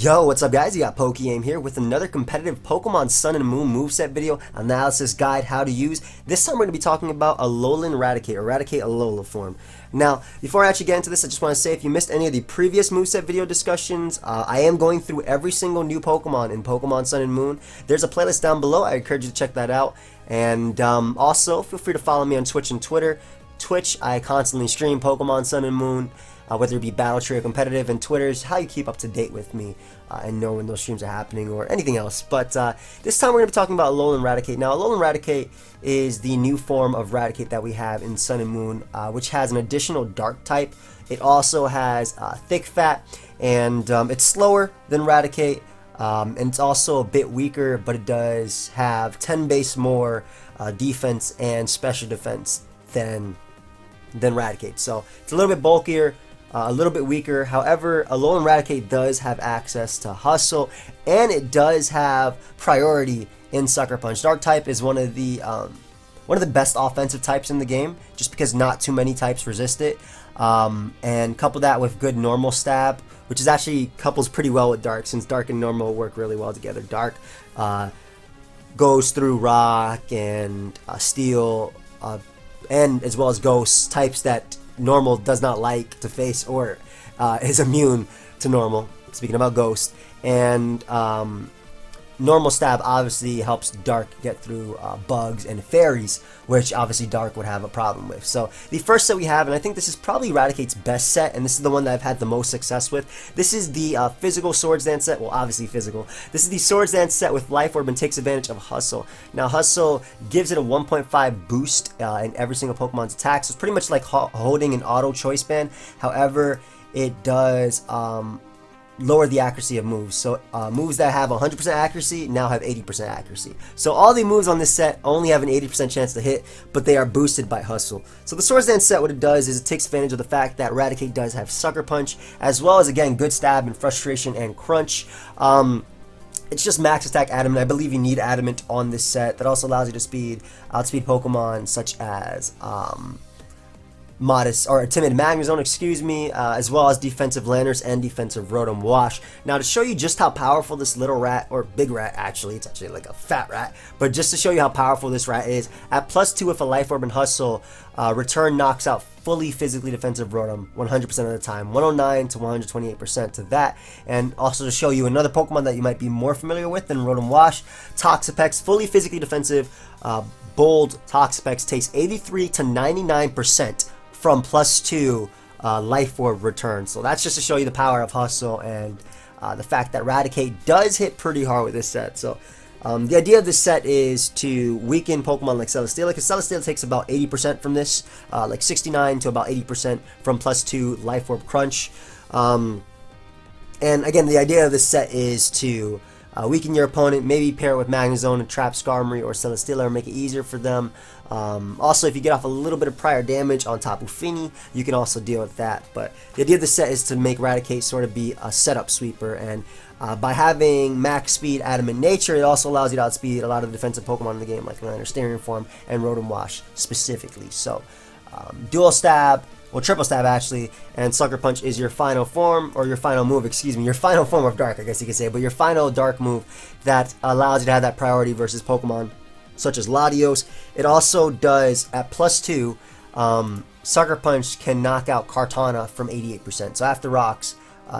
Yo, what's up guys? You got PokeaimMD here with another competitive Pokemon Sun and Moon moveset video analysis guide how to use. This time we're going to be talking about Alolan Raticate, or Raticate Alola form. Now, before I actually get into this, I just want to say if you missed any of the previous moveset video discussions, I am going through every single new Pokemon in Pokemon Sun and Moon. There's a playlist down below. I encourage you to check that out. And also, feel free to follow me on Twitch and Twitter. Twitch, I constantly stream Pokemon Sun and Moon. Whether it be Battle Tree or competitive, and Twitter's how you keep up to date with me and know when those streams are happening or anything else. But this time we're going to be talking about Alolan Raticate. Now, Alolan Raticate is the new form of Raticate that we have in Sun and Moon, which has an additional Dark type. It also has Thick Fat, and it's slower than Raticate, and it's also a bit weaker, but it does have 10 base more defense and special defense than Raticate. So it's a little bit bulkier, a little bit weaker. However, Alolan Raticate does have access to Hustle, and it does have priority in Sucker Punch. Dark type is one of the best offensive types in the game, just because not too many types resist it. And couple that with good normal stab, which is actually couples pretty well with Dark, since Dark and normal work really well together. Dark goes through Rock and Steel, and as well as Ghosts, types that normal does not like to face or is immune to normal, speaking about Ghost. And normal stab obviously helps Dark get through bugs and fairies, which obviously Dark would have a problem with. So the first set we have, and I think this is probably Raticate's best set, and this is the one that I've had the most success with. This is the physical Swords Dance set. Well, obviously physical. This is the Swords Dance set with Life Orb and takes advantage of Hustle. Now, Hustle gives it a 1.5 boost in every single Pokemon's attack, so it's pretty much like holding an auto choice band. However, it does lower the accuracy of moves. So moves that have 100% accuracy now have 80% accuracy. So all the moves on this set only have an 80% chance to hit, but they are boosted by Hustle. So the Swords Dance set, what it does is it takes advantage of the fact that Raticate does have Sucker Punch, as well as, again, good stab and frustration and crunch. It's just max attack adamant. I believe you need adamant on this set. That also allows you to outspeed Pokemon such as Modest or Timid Magnezone, excuse me, as well as defensive Landers and defensive Rotom Wash. Now, to show you just how powerful this little rat, or big rat actually, it's actually like a fat rat, but just to show you how powerful this rat is, at +2 with a Life Orb and Hustle, Return knocks out fully physically defensive Rotom 100% of the time, 109 to 128% to that. And also to show you another Pokemon that you might be more familiar with than Rotom Wash, Toxapex, fully physically defensive, bold Toxapex takes 83 to 99% from +2 Life Orb return. So that's just to show you the power of Hustle and the fact that Raticate does hit pretty hard with this set. So the idea of this set is to weaken Pokemon like Celesteela, because Celesteela takes about 80% from this, like 69 to about 80% from +2 Life Orb Crunch. And again, the idea of this set is to weaken your opponent, maybe pair it with Magnezone and trap Skarmory or Celesteela, or make it easier for them. Also, if you get off a little bit of prior damage on Tapu Fini, you can also deal with that. But the idea of the set is to make Raticate sort of be a setup sweeper, and by having max speed, adamant nature, it also allows you to outspeed a lot of the defensive Pokemon in the game, like Lander, Starion Form, and Rotom Wash specifically. So, dual stab, well, triple stab actually, and Sucker Punch is your final form, or your final move, excuse me, your final form of Dark, I guess you could say, but your final Dark move that allows you to have that priority versus Pokemon such as Latios. It also does, at +2, Sucker Punch can knock out Kartana from 88%. So after rocks,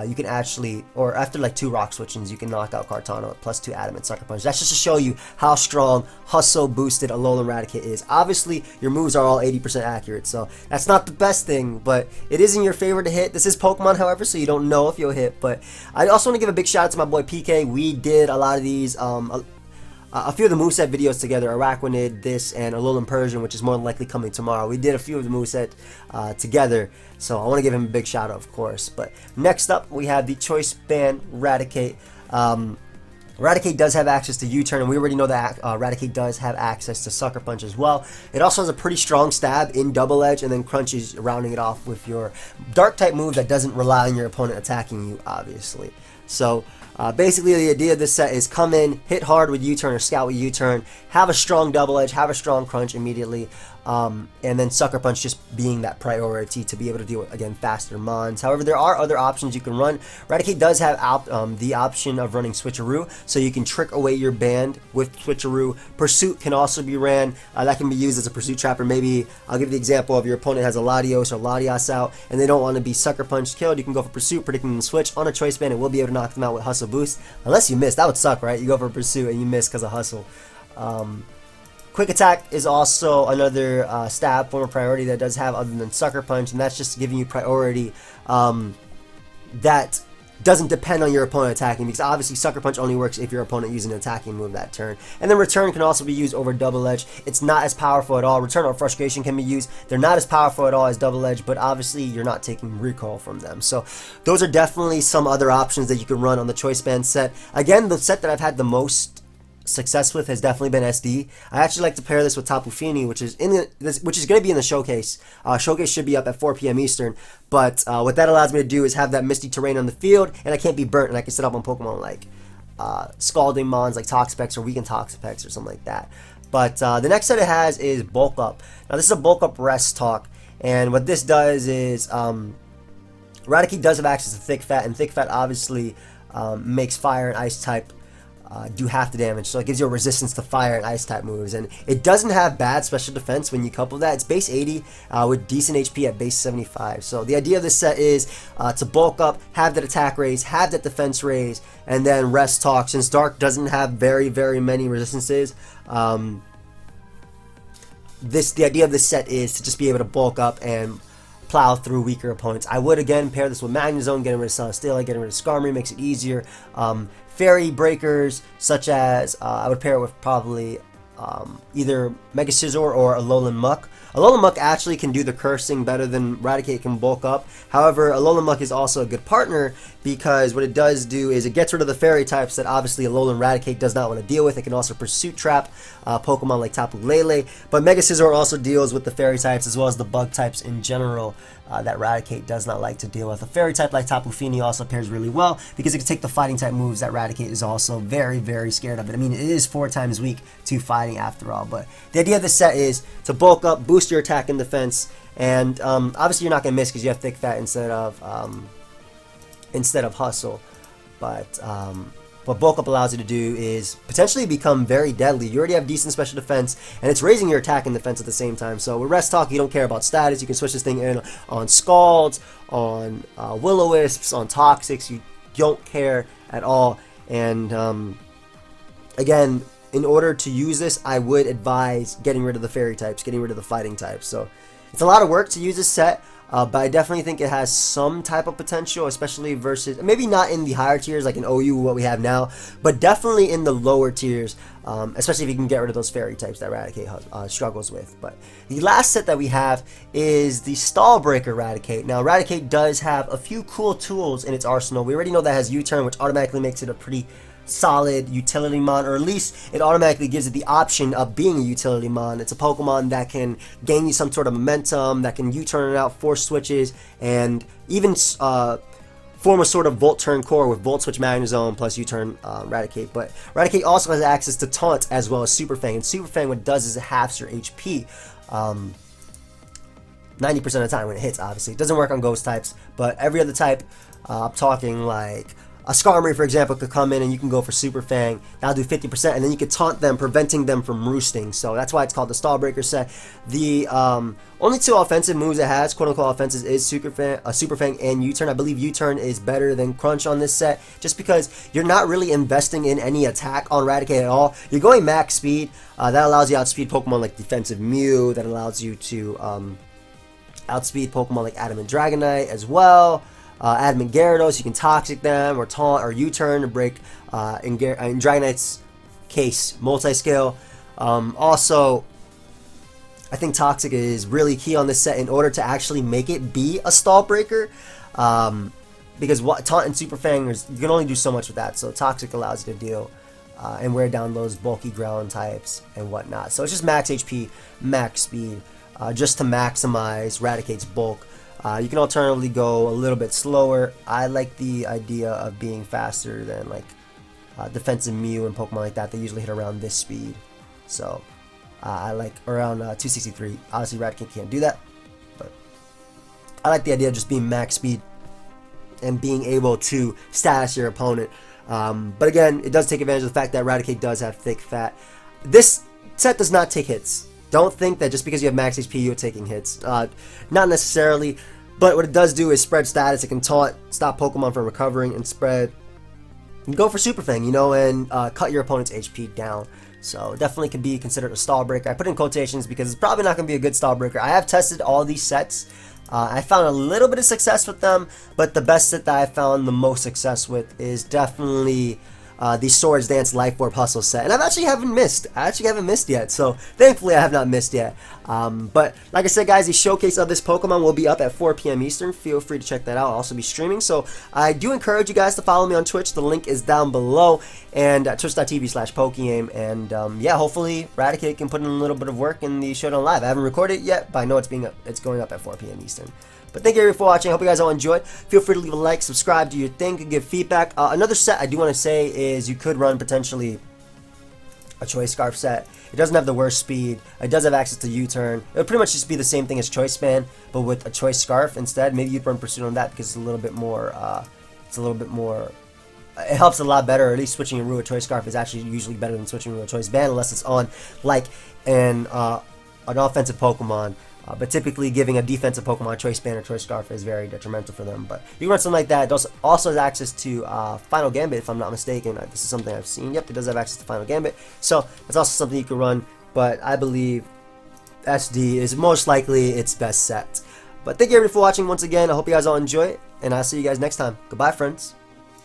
you can actually, or after like 2 rock switchings, you can knock out Kartana with +2 adamant Sucker Punch. That's just to show you how strong Hustle boosted Alolan Raticate is. Obviously, your moves are all 80% accurate, so that's not the best thing, but it is in your favor to hit. This is Pokemon, however, so you don't know if you'll hit. But I also want to give a big shout out to my boy PK. We did a lot of these, a few of the moveset videos together, Araquanid, this, and Alolan Persian, which is more than likely coming tomorrow. We did a few of the moveset together, so I want to give him a big shout out, of course. But next up, we have the Choice Band Raticate. Raticate does have access to U-Turn, and we already know that Raticate does have access to Sucker Punch as well. It also has a pretty strong stab in Double Edge, and then Crunch is rounding it off with your Dark type move that doesn't rely on your opponent attacking you, obviously. So basically, the idea of this set is come in, hit hard with U-Turn or Scout with U-Turn, have a strong Double Edge, have a strong Crunch immediately. and then Sucker Punch just being that priority to be able to deal with, again, faster mons. However, there are other options you can run. Raticate does have the option of running Switcheroo, so you can trick away your band with Switcheroo. Pursuit can also be ran. That can be used as a Pursuit Trapper. Maybe I'll give the example of your opponent has a Latios or Latias out, and they don't want to be Sucker Punch killed. You can go for Pursuit, predicting them to switch on a Choice Band, and we'll be able to knock them out with Hustle Boost. Unless you miss, that would suck, right? You go for Pursuit and you miss because of Hustle. Quick Attack is also another stab form of priority that does have other than Sucker Punch, and that's just giving you priority that doesn't depend on your opponent attacking, because obviously Sucker Punch only works if your opponent using an attacking move that turn. And then Return can also be used over Double Edge. It's not as powerful at all. Return or Frustration can be used. They're not as powerful at all as Double Edge, but obviously you're not taking recall from them. So those are definitely some other options that you can run on the Choice Band set. Again, the set that I've had the most success with has definitely been SD. I actually like to pair this with Tapu Fini, which is going to be in the showcase. Showcase should be up at 4 p.m. Eastern. But what that allows me to do is have that misty terrain on the field, and I can't be burnt, and I can set up on Pokemon like Scalding Mons, like Toxapex or Weakened Toxapex or something like that. But the next set it has is Bulk Up. Now this is a Bulk Up Rest Talk, and what this does is Raticate does have access to Thick Fat, and Thick Fat obviously makes Fire and Ice type do half the damage, so it gives you a resistance to fire and ice type moves, and it doesn't have bad special defense when you couple that. It's base 80 with decent HP at base 75. So the idea of this set is to bulk up, have that attack raise, have that defense raise, and then rest talk. Since Dark doesn't have very many resistances, the idea of this set is to just be able to bulk up and plow through weaker opponents. I would again pair this with Magnezone, getting rid of Celesteela, getting rid of Skarmory makes it easier. Fairy breakers, such as I would pair it with probably either Mega Scizor or Alolan Muck. Alolan Muck actually can do the cursing better than Raticate can bulk up. However, Alolan Muck is also a good partner because what it does do is it gets rid of the fairy types that obviously Alolan Raticate does not want to deal with. It can also Pursuit Trap Pokemon like Tapu Lele, but Mega Scizor also deals with the fairy types as well as the bug types in general that Raticate does not like to deal with. A fairy type like Tapu Fini also pairs really well because it can take the fighting type moves that Raticate is also very scared of. I mean, it is 4 times weak to fighting after all, but the idea of this set is to bulk up, boost your attack and defense, and obviously you're not going to miss because you have Thick Fat instead of Hustle, but what bulk up allows you to do is potentially become very deadly. You already have decent special defense, and it's raising your attack and defense at the same time. So with Rest Talk, you don't care about status. You can switch this thing in on Scalds, on Will-O-Wisps, on Toxics. You don't care at all. And again, in order to use this, I would advise getting rid of the fairy types, getting rid of the fighting types. So it's a lot of work to use this set. But I definitely think it has some type of potential, especially versus, maybe not in the higher tiers like in OU, what we have now, but definitely in the lower tiers, especially if you can get rid of those fairy types that Raticate struggles with. But the last set that we have is the Stall Breaker Raticate. Now, Raticate does have a few cool tools in its arsenal. We already know that it has U-Turn, which automatically makes it a pretty solid utility mon, or at least it automatically gives it the option of being a utility mon. It's a Pokemon that can gain you some sort of momentum, that can U-turn it out, force switches, and even form a sort of Volt Turn core with Volt Switch Magnezone plus U-turn Raticate. But Raticate also has access to Taunt as well as Super Fang, and Super Fang, what it does is it halves your HP 90% of the time when it hits. Obviously, it doesn't work on ghost types, but every other type, I'm talking like a Skarmory, for example, could come in and you can go for Super Fang. That'll do 50%, and then you could taunt them, preventing them from roosting. So that's why it's called the Stall Breaker set. The only 2 offensive moves it has, quote-unquote offenses, is Super Fang and U-Turn. I believe U-Turn is better than Crunch on this set, just because you're not really investing in any attack on Raticate at all. You're going max speed. That allows you to outspeed Pokemon like Defensive Mew. That allows you to outspeed Pokemon like Adamant Dragonite as well. Adamant Gyarados, you can Toxic them or Taunt or U-Turn to break, in Dragonite's case, Multi-Scale. Also, I think Toxic is really key on this set in order to actually make it be a Stall Breaker. Because Taunt and Super Fang, you can only do so much with that. So Toxic allows you to deal and wear down those bulky ground types and whatnot. So it's just max HP, max speed, just to maximize Raticate's bulk. You can alternatively go a little bit slower. I like the idea of being faster than like Defensive Mew and Pokemon like that. They usually hit around this speed. So I like around 263. Obviously, Raticate can't do that, but I like the idea of just being max speed and being able to status your opponent. But again, it does take advantage of the fact that Raticate does have thick fat. This set does not take hits. Don't think that just because you have max HP, you're taking hits. Not necessarily, but what it does do is spread status. It can taunt, stop Pokemon from recovering, and spread. Go for Super Fang, you know, and cut your opponent's HP down. So definitely can be considered a stall breaker. I put in quotations because it's probably not going to be a good stall breaker. I have tested all these sets. I found a little bit of success with them, but the best set that I found the most success with is definitely the Swords Dance Life Orb Hustle set. And I actually haven't missed yet, so thankfully I have not missed yet. But like I said, guys, the showcase of this Pokemon will be up at 4 p.m. Eastern. Feel free to check that out. I'll also be streaming, so I do encourage you guys to follow me on Twitch. The link is down below, and twitch.tv/PokeaimMD. And yeah, hopefully Raticate can put in a little bit of work in the Showdown Live. I haven't recorded it yet, but I know it's going up at 4 p.m. Eastern. But thank you everyone for watching. I hope you guys all enjoyed. Feel free to leave a like, subscribe, do your thing, give feedback. Another set I do want to say is you could run potentially a Choice Scarf set. It doesn't have the worst speed. It does have access to U-turn. It would pretty much just be the same thing as Choice Span, but with a Choice Scarf instead. Maybe you'd run Pursuit on that because it's a little bit more. It helps a lot better. Or at least switching a Choice Scarf is actually usually better than switching a Choice Band, unless it's on like an offensive Pokemon. But typically giving a defensive Pokemon Choice Band or Choice Scarf is very detrimental for them. But you can run something like that. It also has access to Final Gambit, if I'm not mistaken. This is something I've seen. Yep, it does have access to Final Gambit. So it's also something you can run. But I believe SD is most likely its best set. But thank you everybody for watching once again. I hope you guys all enjoy it. And I'll see you guys next time. Goodbye, friends.